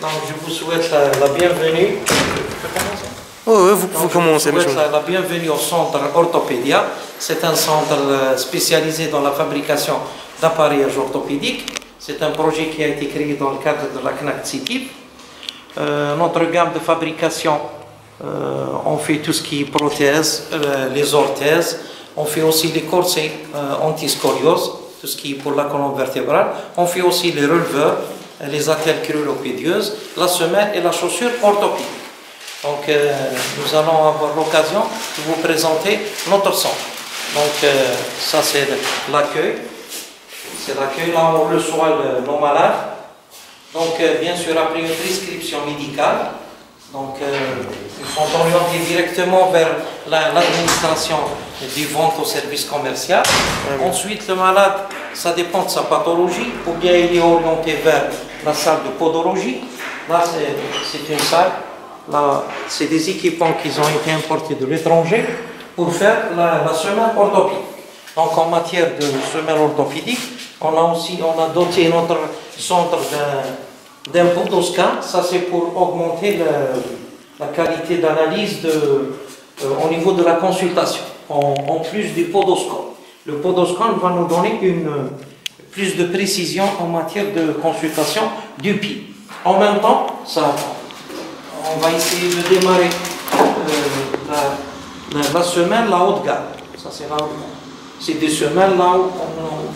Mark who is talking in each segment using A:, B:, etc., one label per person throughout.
A: Donc, je vous souhaite la bienvenue.
B: Oh, ouais, vous commencez.
A: Je vous souhaite la bienvenue au centre Orthopédia. C'est un centre spécialisé dans la fabrication d'appareillages orthopédiques. C'est un projet qui a été créé dans le cadre de la CNAC City. Notre gamme de fabrication, on fait tout ce qui est prothèses, les orthèses. On fait aussi les corsets anti-scoliose, tout ce qui est pour la colonne vertébrale. On fait aussi les releveurs, les attelles cruropédieuses, la semelle et la chaussure orthopédique. Donc, nous allons avoir l'occasion de vous présenter notre centre. Donc, ça c'est l'accueil. C'est l'accueil, là on reçoit nos malades. Donc, bien sûr, après une prescription médicale, donc, ils sont orientés directement vers l'administration du vente au service commercial. Ensuite, le malade, ça dépend de sa pathologie, ou bien il est orienté vers la salle de podologie. Là, c'est une salle. Là, c'est des équipements qui ont été importés de l'étranger pour faire la semelle orthopédique. Donc, en matière de semelle orthopédique, on a doté notre centre d'un podoscan. Ça, c'est pour augmenter la qualité d'analyse au niveau de la consultation, en plus du podoscan. Le podoscan va nous donner plus de précision en matière de consultation du pied. En même temps, on va essayer de démarrer la semelle, la haute gamme. Ça, c'est la haute gamme. C'est des semelles là où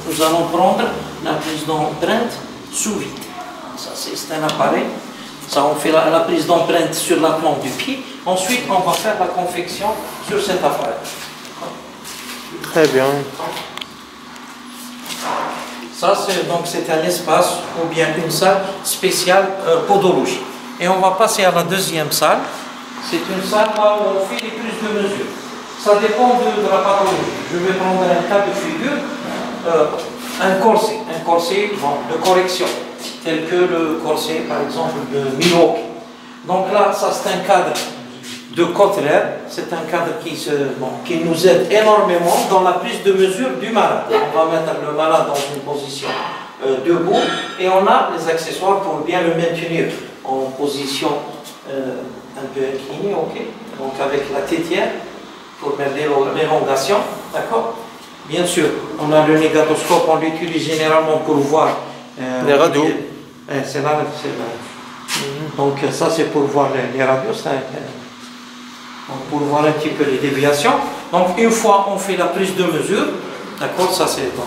A: nous allons prendre la prise d'empreinte sous vide. Ça, c'est un appareil. Ça, on fait la prise d'empreinte sur la plante du pied. Ensuite, on va faire la confection sur cet appareil.
B: Très bien.
A: Ça, c'est un espace ou bien une salle spéciale podologie. Et on va passer à la deuxième salle. C'est une salle là où on fait les prises de mesure. Ça dépend de la pathologie. Je vais prendre un cas de figure, un corset de correction, tel que le corset par exemple de Milwaukee. Donc là, ça c'est un cadre de Kotler, c'est un cadre qui nous aide énormément dans la prise de mesure du malade. On va mettre le malade dans une position debout et on a les accessoires pour bien le maintenir en position un peu inclinée, ok. Donc avec la tétière pour mettre l'élongation, d'accord. Bien sûr, on a le négatoscope, on l'utilise généralement pour voir
B: les radios.
A: C'est là. Donc ça c'est pour voir les radios, pour voir un petit peu les déviations. Donc une fois on fait la prise de mesure, d'accord, ça c'est bon.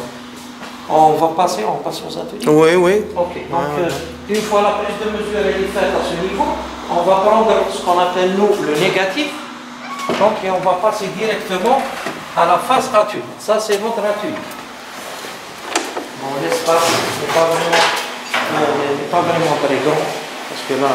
A: On passe aux ateliers.
B: Oui, oui.
A: Ok, donc une fois la prise de mesure est faite à ce niveau, on va prendre ce qu'on appelle nous le négatif. Donc et on va passer directement à la face atelier. Ça c'est votre atelier. Bon, l'espace n'est pas vraiment très grand parce que là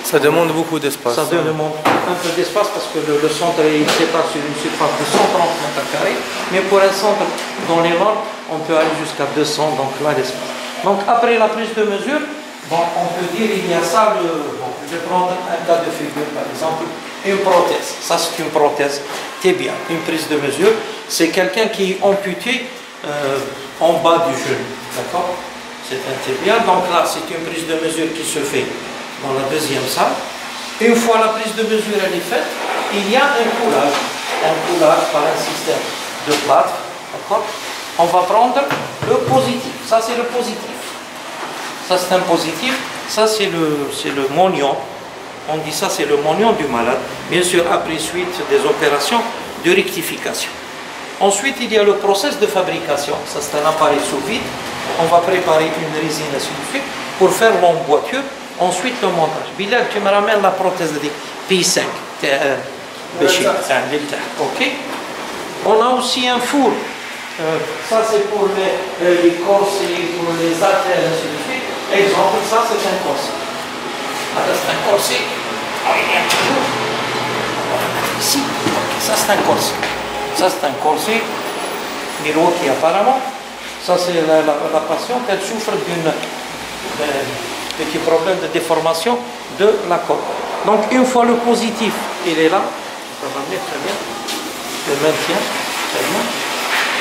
B: ça demande beaucoup d'espace.
A: Ça demande un peu d'espace parce que le centre il s'épare sur une surface de 130 m². Mais pour un centre dans les normes, on peut aller jusqu'à 200, donc là l'espace. Donc après la prise de mesure, bon, on peut dire il y a ça, je vais prendre un cas de figure par exemple, une prothèse. Ça c'est une prothèse tibia, une prise de mesure. C'est quelqu'un qui est amputé en bas du genou, d'accord. C'est un tibia, donc là c'est une prise de mesure qui se fait dans la deuxième salle. Une fois la prise de mesure elle est faite, il y a un coulage par un système de plâtre, d'accord. On va prendre le positif, ça c'est le positif. Ça c'est un positif, ça c'est le moignon. On dit ça c'est le moignon du malade. Bien sûr, après suite des opérations de rectification. Ensuite, il y a le process de fabrication. Ça c'est un appareil sous vide. On va préparer une résine ainsi de suite pour faire l'emboîture. Ensuite, le montage. Bilal, tu me ramènes la prothèse de P5. Ok. On a aussi un four. Ça c'est pour les corsets, pour les attelles, ainsi de suite. Exemple, ça c'est un corset. C'est un corset. On va mettre ici. Okay. Ça c'est un corset. Ça c'est un corset Milwaukee apparemment. Ça c'est la patiente, elle souffre d'un petit problème de déformation de la corde. Donc une fois le positif, il est là. Ça va venir très bien. Je le maintiens. Très bien.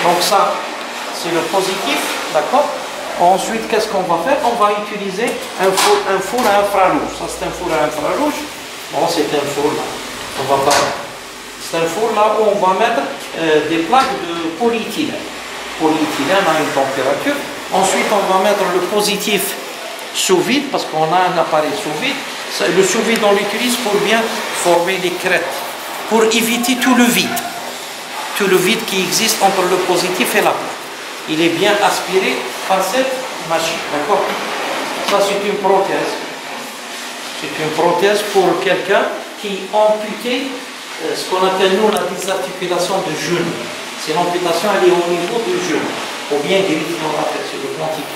A: Donc ça, c'est le positif, d'accord. Ensuite, qu'est-ce qu'on va faire? On va utiliser un four à infrarouge. Ça, c'est un four à infrarouge. Bon, c'est un four là. On va pas. C'est un four là où on va mettre des plaques de polyéthylène. Polyéthylène à une température. Ensuite, on va mettre le positif sous vide parce qu'on a un appareil sous vide. Le sous vide, on l'utilise pour bien former les crêtes, pour éviter tout le vide. Tout le vide qui existe entre le positif et la plaque. Il est bien aspiré par cette machine. D'accord? Ça, c'est une prothèse. C'est une prothèse pour quelqu'un qui amputé ce qu'on appelle nous la désarticulation de genou. C'est l'amputation, elle est au niveau du genou. Ou bien griffe, on l'appelle, c'est le plantique.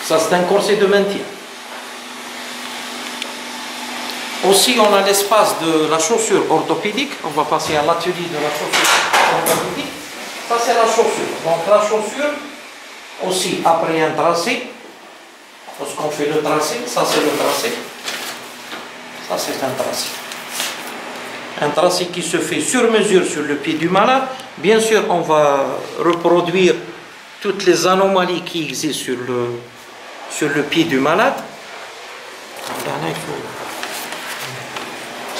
A: Ça, c'est un corset de maintien. Aussi, on a l'espace de la chaussure orthopédique. On va passer à l'atelier de la chaussure orthopédique. Ça, c'est la chaussure. Donc, la chaussure, aussi, après un tracé, lorsqu'on fait le tracé, ça, c'est le tracé. Ça, c'est un tracé. Un tracé qui se fait sur mesure sur le pied du malade. Bien sûr, on va reproduire toutes les anomalies qui existent sur le pied du malade.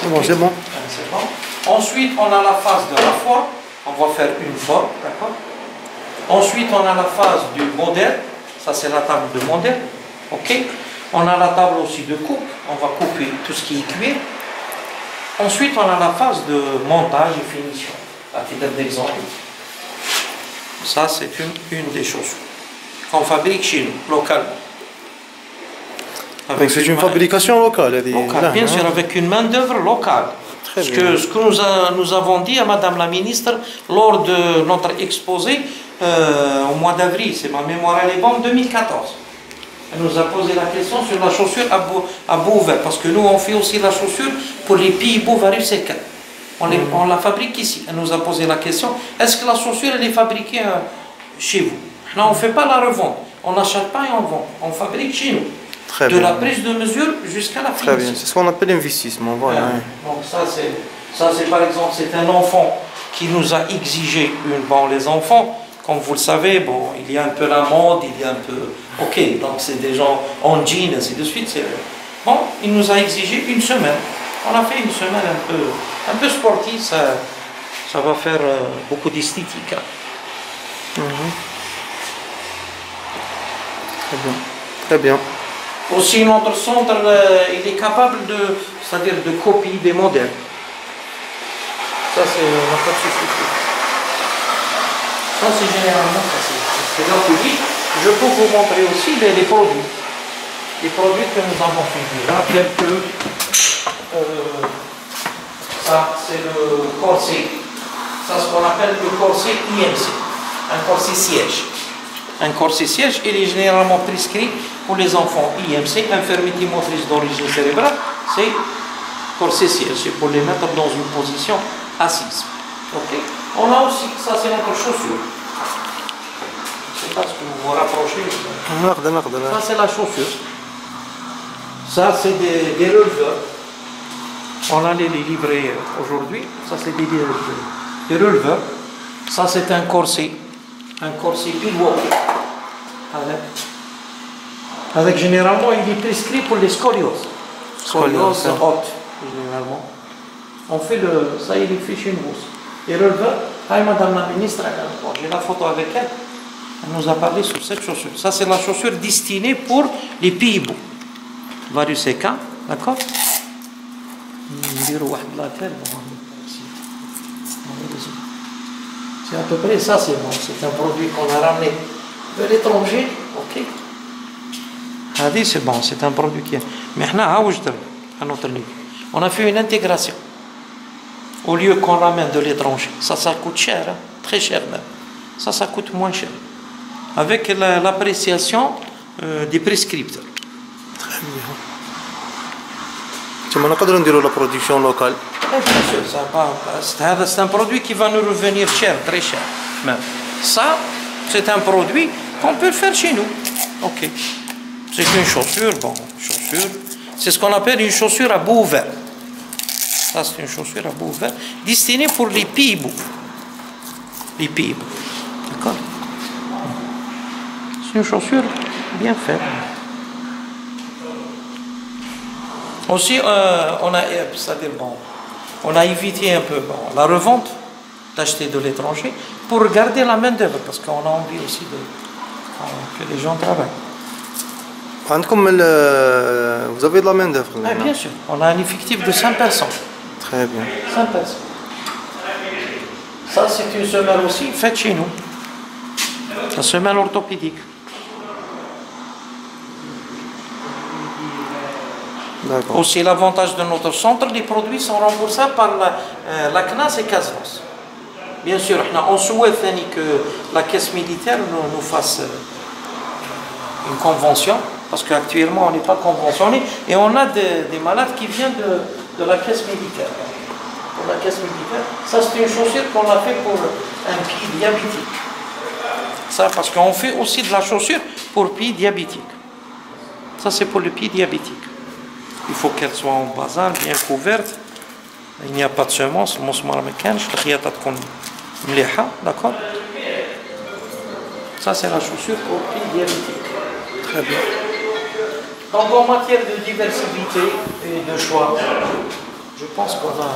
B: C'est bon, c'est bon.
A: C'est bon. Ensuite, on a la phase de la forme. On va faire une forme, d'accord? Ensuite, on a la phase du modèle. Ça, c'est la table de modèle. OK? On a la table aussi de coupe. On va couper tout ce qui est cuir. Ensuite, on a la phase de montage et finition. À titre d'exemple. Ça, c'est une des choses qu'on fabrique chez nous, localement.
B: Donc c'est une fabrication locale.
A: Locale, bien sûr, avec une main-d'œuvre locale. Ce que nous avons dit à Madame la ministre lors de notre exposé au mois d'avril, c'est ma mémoire elle est bonne, 2014. Elle nous a posé la question sur la chaussure à bout ouvert, parce que nous on fait aussi la chaussure pour les Pays-Bas variés secs. On la fabrique ici. Elle nous a posé la question, est-ce que la chaussure elle est fabriquée chez vous? Non, on ne fait pas la revente, on n'achète pas et on vend, on fabrique chez nous.
B: Très
A: de
B: bien.
A: La prise de mesure jusqu'à la finition.
B: Très bien, c'est ce qu'on appelle investissement. Voilà.
A: Donc ça c'est par exemple, c'est un enfant qui nous a exigé bon, les enfants, comme vous le savez, bon, il y a un peu la mode, il y a un peu, ok, donc c'est des gens en jean, ainsi de suite. Bon, il nous a exigé une semaine. On a fait une semaine un peu sportive, ça va faire beaucoup d'esthétique.
B: Très bien. Très bien.
A: Aussi, notre centre, il est capable c'est-à-dire de copier des modèles. Ça, c'est la facilité. Ça, c'est généralement c'est l'atelier. Je peux vous montrer aussi les produits. Les produits que nous avons fait là, tels que ça, c'est le corset. Ça, ce qu'on appelle le corset IMC, un corset siège. Un corset siège, il est généralement prescrit pour les enfants IMC, infirmité motrice d'origine cérébrale, c'est corset siège, c'est pour les mettre dans une position assise. Okay. On a aussi, ça c'est notre chaussure. Je ne sais pas ce que vous vous rapprochez. Ça c'est la chaussure. Ça c'est des releveurs. On a les livrés aujourd'hui. Ça c'est des releveurs. Ça c'est un corset pivot. Avec généralement il est prescrit pour les scolioses. Scoliose haute, généralement. On fait ça il est fait chez nous. Et releveur, Madame la ministre, j'ai la photo avec elle, elle nous a parlé sur cette chaussure. Ça c'est la chaussure destinée pour les Pays-Bas. Varius seca, d'accord? C'est à peu près ça, c'est bon. C'est un produit qu'on a ramené de l'étranger. Ok. C'est bon, c'est un produit qui est. Mais à notre niveau. On a fait une intégration. Au lieu qu'on ramène de l'étranger. Ça coûte cher, hein? Très cher même. Ça coûte moins cher. Avec l'appréciation des prescripteurs.
B: Très bien. Tu m'en as pas donné la production locale.
A: C'est un produit qui va nous revenir cher, très cher. Même. Ça, c'est un produit qu'on peut faire chez nous. Ok. C'est une chaussure, c'est ce qu'on appelle une chaussure à bout ouvert. Ça, c'est une chaussure à bout ouvert, destinée pour les Pays-Bas. Les Pays-Bas. D'accord? C'est une chaussure bien faite. Aussi, c'est-à-dire, bon, on a évité un peu la revente, d'acheter de l'étranger, pour garder la main-d'œuvre, parce qu'on a envie aussi que les gens travaillent.
B: Vous avez de la main d'œuvre.
A: Bien sûr, on a un effectif de 5 personnes.
B: Très bien.
A: 5 personnes. Ça, c'est une semelle aussi faite chez nous. La semelle orthopédique. Aussi, l'avantage de notre centre, les produits sont remboursables par la CNAS et CASVAS. Bien sûr, on souhaite que la caisse militaire nous fasse une convention, parce qu'actuellement on n'est pas conventionné, et on a des malades qui viennent de la caisse militaire. Pour la caisse militaire, ça c'est une chaussure qu'on a fait pour un pied diabétique. Ça, parce qu'on fait aussi de la chaussure pour pied diabétique. Ça c'est pour le pied diabétique. Il faut qu'elle soit en basal, bien couverte. Il n'y a pas de semence, d'accord? Ça c'est la chaussure pour pied diabétique.
B: Très bien.
A: Donc en matière de diversité et de choix, je pense qu'on a